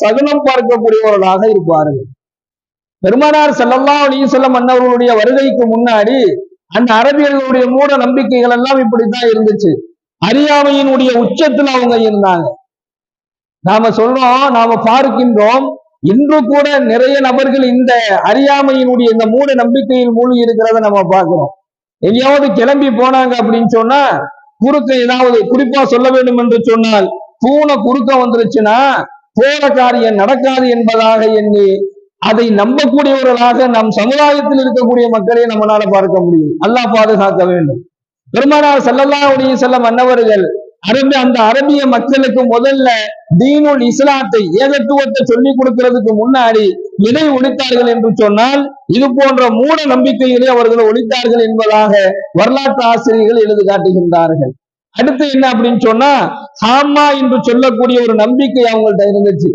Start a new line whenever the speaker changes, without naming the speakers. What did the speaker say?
சகுனம் பார்க்கக்கூடியவர்களாக இருப்பார்கள். பெருமானார் ஸல்லல்லாஹு அலைஹி வஸல்லம் அன்னவர்களுடைய வருகைக்கு முன்னாடி அந்த அரபியர்களுடைய மூட நம்பிக்கைகள் எல்லாம் இப்படித்தான் இருந்துச்சு. அறியாமையினுடைய உச்சத்தில் அவங்க இருந்தாங்க. நாம சொல்றோம், நாம பார்க்கின்றோம், இன்று கூட நிறைய நபர்கள் இந்த அறியாமையினுடைய இந்த மூட நம்பிக்கையில் மூழ்கி இருக்கிறத நம்ம பார்க்கிறோம். எங்கேயாவது கிளம்பி போனாங்க அப்படின்னு சொன்னா, குறுக்க ஏதாவது குறிப்பா சொல்ல வேண்டும் என்று சொன்னால், பூனை குறுக்க வந்துருச்சுன்னா போற காரியம் நடக்காது என்பதாக எண்ணி அதை நம்பக்கூடியவர்களாக நம் சமுதாயத்தில் இருக்கக்கூடிய மக்களை நம்மளால பார்க்க முடியும். அல்லாஹ் பாதுகாக்க வேண்டும். பெருமானார் ஸல்லல்லாஹு அலைஹி வஸல்லம் அன்னவர்கள் அந்த அரபிய மக்களுக்கு முதல்ல தீனுல் இஸ்லாத்தை, ஏகத்துவத்தை சொல்லிக் கொடுக்கிறதுக்கு முன்னாடி எதை ஒழித்தார்கள் என்று சொன்னால், இது போன்ற மூட நம்பிக்கைகளை அவர்கள் ஒழித்தார்கள் என்பதாக வரலாற்று ஆசிரியர்கள் எழுதி காட்டுகின்றார்கள். அடுத்து என்ன அப்படின்னு சொன்னா, ஹாமா என்று சொல்லக்கூடிய ஒரு நம்பிக்கை அவங்கள்ட்ட இருந்துச்சு.